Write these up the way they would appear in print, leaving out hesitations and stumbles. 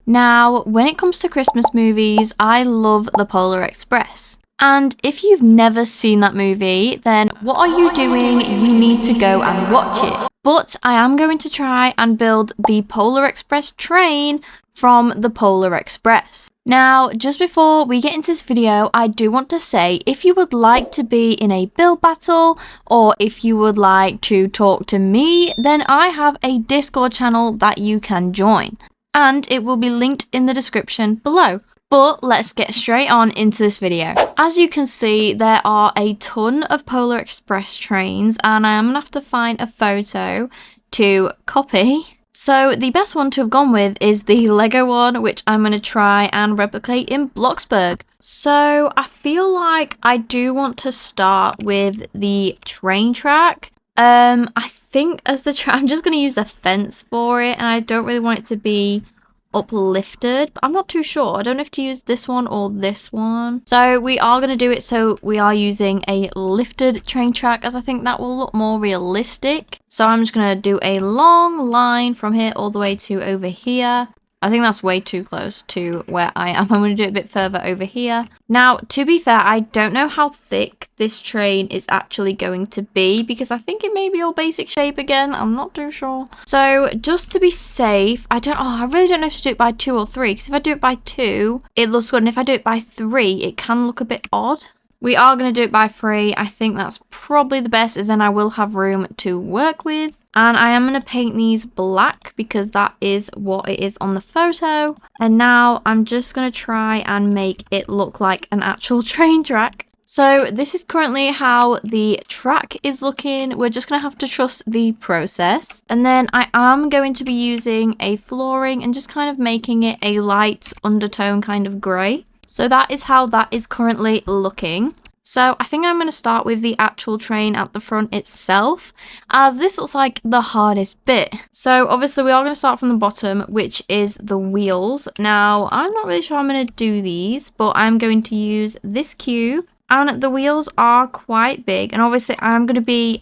Now, when it comes to Christmas movies, I love The Polar Express. And if you've never seen that movie, then what are you doing? You need to go and watch it. But I am going to try and build the Polar Express train from the Polar Express. Now, just before we get into this video, I do want to say if you would like to be in a build battle or if you would like to talk to me, then I have a Discord channel that you can join. And it will be linked in the description below. But let's get straight on into this video. As you can see, there are a ton of Polar Express trains and I am going to have to find a photo to copy. So the best one to have gone with is the Lego one, which I'm going to try and replicate in Bloxburg. So I feel like I do want to start with the train track. I think as the track, I'm just going to use a fence for it and I don't really want it to be uplifted, but I'm not too sure. I don't know if to use this one or this one. So we are going to do it so we are using a lifted train track as I think that will look more realistic. So I'm just going to do a long line from here all the way to over here. I think that's way too close to where I am. I'm going to do it a bit further over here. Now, to be fair, I don't know how thick this train is actually going to be because I think it may be all basic shape again. I'm not too sure. So just to be safe, I really don't know if to do it by 2 or 3 because if I do it by 2, it looks good. And if I do it by 3, it can look a bit odd. We are going to do it by 3. I think that's probably the best as then I will have room to work with. And I am going to paint these black because that is what it is on the photo. And now I'm just going to try and make it look like an actual train track. So this is currently how the track is looking. We're just going to have to trust the process. And then I am going to be using a flooring and just kind of making it a light undertone kind of grey. So that is how that is currently looking. So I think I'm going to start with the actual train at the front itself, as this looks like the hardest bit. So obviously we are going to start from the bottom, which is the wheels. Now, I'm not really sure I'm going to do these, but I'm going to use this cube. And the wheels are quite big, and obviously I'm going to be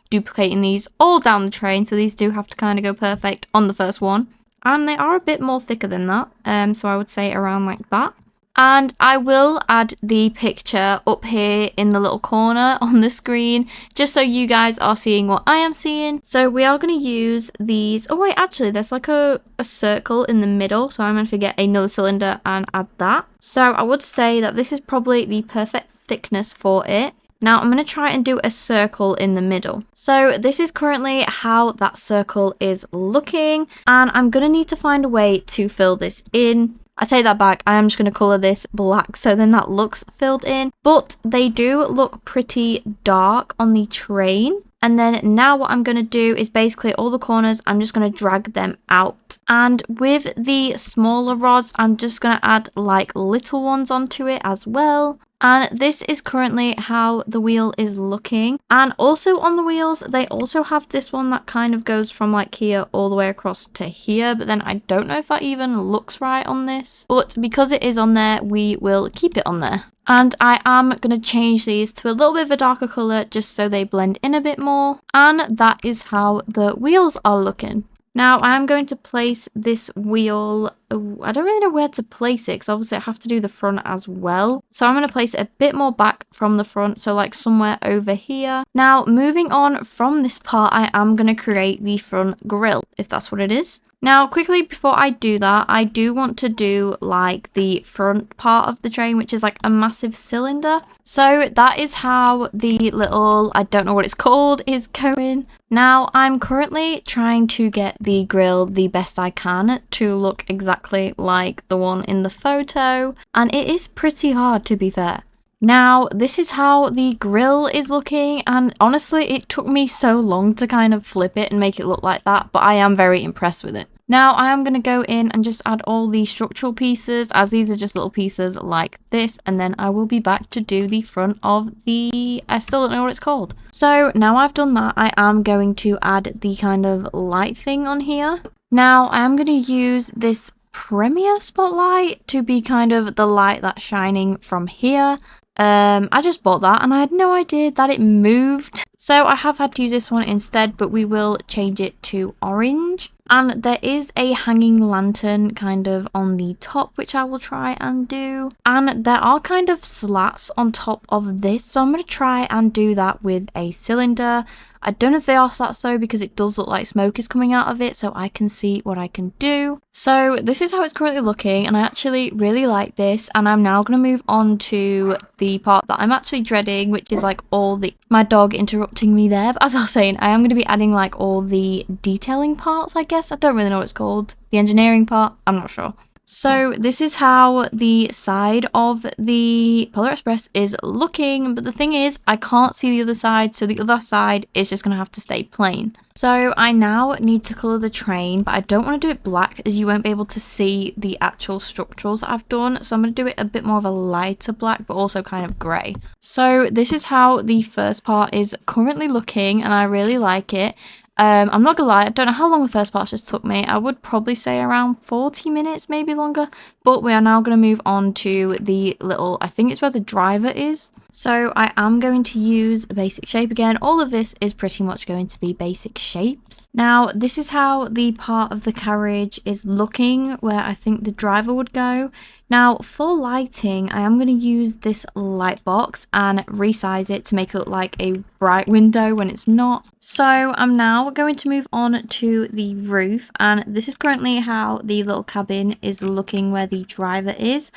duplicating these all down the train, so these do have to kind of go perfect on the first one. And they are a bit more thicker than that, so I would say around like that. And I will add the picture up here in the little corner on the screen, just so you guys are seeing what I am seeing. So we are going to use these. Oh wait, actually there's like a circle in the middle. So I'm going to get another cylinder and add that. So I would say that this is probably the perfect thickness for it. Now I'm going to try and do a circle in the middle. So this is currently how that circle is looking. And I'm going to need to find a way to fill this in. I take that back, I am just going to colour this black so then that looks filled in. But they do look pretty dark on the train. And then now what I'm going to do is basically all the corners, I'm just going to drag them out. And with the smaller rods, I'm just going to add like little ones onto it as well. And this is currently how the wheel is looking. And also on the wheels, they also have this one that kind of goes from like here all the way across to here. But then I don't know if that even looks right on this. But because it is on there, we will keep it on there. And I am going to change these to a little bit of a darker colour just so they blend in a bit more. And that is how the wheels are looking. Now I am going to place this wheel, I don't really know where to place it because obviously I have to do the front as well. So I'm going to place it a bit more back from the front, so like somewhere over here. Now moving on from this part, I am going to create the front grille, if that's what it is. Now quickly before I do that, I do want to do like the front part of the train, which is like a massive cylinder. So that is how the little, I don't know what it's called, is going. Now I'm currently trying to get the grille the best I can to look exactly like the one in the photo, and it is pretty hard to be fair. Now this is how the grille is looking, and honestly it took me so long to kind of flip it and make it look like that, but I am very impressed with it. Now I am going to go in and just add all the structural pieces, as these are just little pieces like this, and then I will be back to do the front of the, I still don't know what it's called. So now I've done that, I am going to add the kind of light thing on here. Now I am going to use this Premier spotlight to be kind of the light that's shining from here. I just bought that and I had no idea that it moved. So I have had to use this one instead, but we will change it to orange. And there is a hanging lantern kind of on the top, which I will try and do. And there are kind of slats on top of this, so I'm going to try and do that with a cylinder. I don't know if they are slats though, because it does look like smoke is coming out of it, so I can see what I can do. So this is how it's currently looking, and I actually really like this. And I'm now going to move on to the part that I'm actually dreading, which is like all the... my dog interrupting me there. But as I was saying, I am going to be adding like all the detailing parts, I guess. I don't really know what it's called. The engineering part? I'm not sure. So this is how the side of the Polar Express is looking, but the thing is I can't see the other side, so the other side is just going to have to stay plain. So I now need to colour the train, but I don't want to do it black as you won't be able to see the actual structurals that I've done. So I'm going to do it a bit more of a lighter black, but also kind of grey. So this is how the first part is currently looking, and I really like it. I'm not gonna lie, I don't know how long the first part just took me. I would probably say around 40 minutes, maybe longer. But we are now going to move on to the little, I think it's where the driver is. So I am going to use a basic shape again. All of this is pretty much going to be basic shapes. Now, this is how the part of the carriage is looking, where I think the driver would go. Now, for lighting, I am going to use this light box and resize it to make it look like a bright window when it's not. So I'm now going to move on to the roof, and this is currently how the little cabin is looking where the driver is.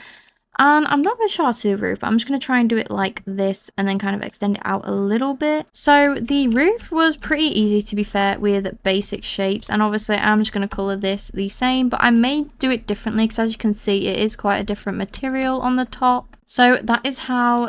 And I'm not really sure how to do the roof, but I'm just going to try and do it like this and then kind of extend it out a little bit. So the roof was pretty easy, to be fair, with basic shapes. And obviously I'm just going to colour this the same, but I may do it differently because as you can see, it is quite a different material on the top. So that is how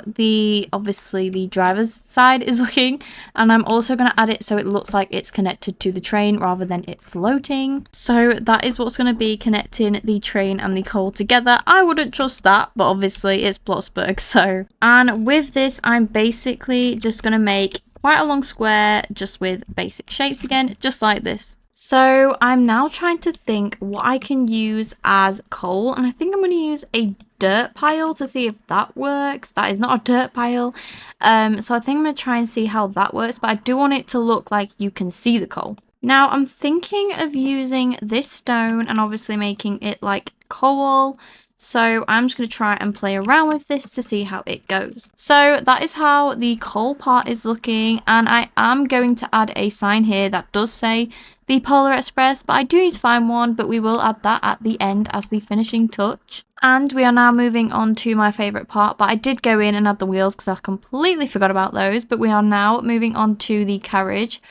obviously the driver's side is looking, and I'm also going to add it so it looks like it's connected to the train rather than it floating. So that is what's going to be connecting the train and the coal together. I wouldn't trust that, but obviously it's Bloxburg, so. And with this, I'm basically just going to make quite a long square just with basic shapes again, just like this. So I'm now trying to think what I can use as coal, and I think I'm going to use a dirt pile to see if that works. That is not a dirt pile. So I think I'm going to try and see how that works, but I do want it to look like you can see the coal. Now I'm thinking of using this stone and obviously making it like coal. So I'm just going to try and play around with this to see how it goes. So that is how the coal part is looking, and I am going to add a sign here that does say the Polar Express, but I do need to find one, but we will add that at the end as the finishing touch. And we are now moving on to my favourite part, but I did go in and add the wheels because I completely forgot about those, but we are now moving on to the carriage.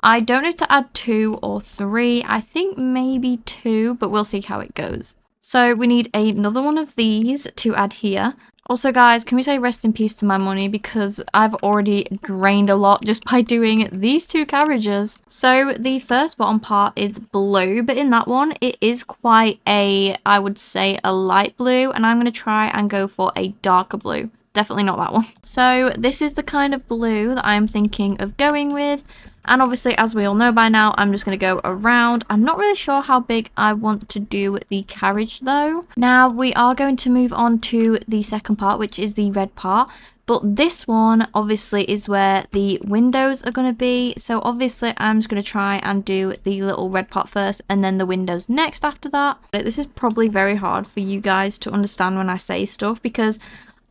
I don't know if to add 2 or 3, I think maybe 2, but we'll see how it goes. So we need another one of these to add here. Also guys, can we say rest in peace to my money, because I've already drained a lot just by doing these 2 carriages. So the first bottom part is blue, but in that one it is quite I would say a light blue, and I'm going to try and go for a darker blue. Definitely not that one. So this is the kind of blue that I'm thinking of going with. And obviously, as we all know by now, I'm just going to go around. I'm not really sure how big I want to do the carriage though. Now we are going to move on to the second part, which is the red part. But this one obviously is where the windows are going to be. So obviously I'm just going to try and do the little red part first and then the windows next after that. This is probably very hard for you guys to understand when I say stuff, because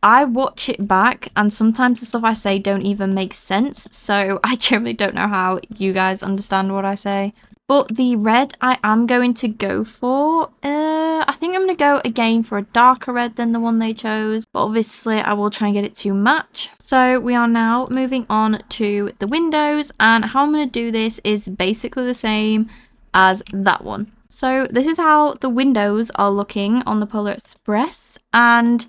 I watch it back and sometimes the stuff I say don't even make sense, so I generally don't know how you guys understand what I say. But the red I am going to go for, I think I'm going to go again for a darker red than the one they chose, but obviously I will try and get it to match. So we are now moving on to the windows, and how I'm going to do this is basically the same as that one. So this is how the windows are looking on the Polar Express, and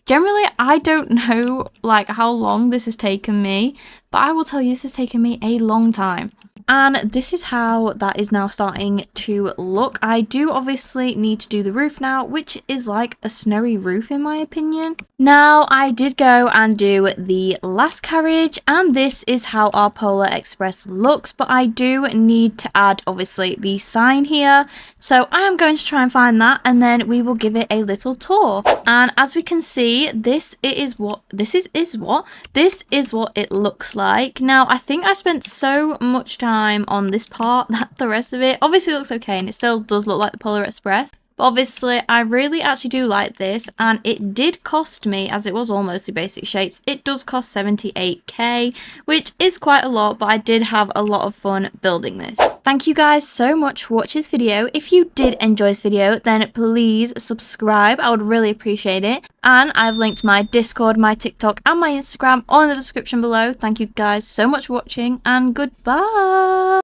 generally, I don't know like how long this has taken me, but I will tell you this has taken me a long time. And this is how that is now starting to look. I do obviously need to do the roof now, which is like a snowy roof in my opinion. Now, I did go and do the last carriage, and this is how our Polar Express looks, but I do need to add obviously the sign here. So I am going to try and find that, and then we will give it a little tour. And as we can see, this is what it looks like. Now, I think I spent so much time time on this part than the rest of it. Obviously it looks okay, and it still does look like the Polar Express. But obviously, I really actually do like this, and it did cost me, as it was all mostly basic shapes, it does cost 78k, which is quite a lot, but I did have a lot of fun building this. Thank you guys so much for watching this video. If you did enjoy this video, then please subscribe. I would really appreciate it. And I've linked my Discord, my TikTok, and my Instagram all in the description below. Thank you guys so much for watching, and goodbye!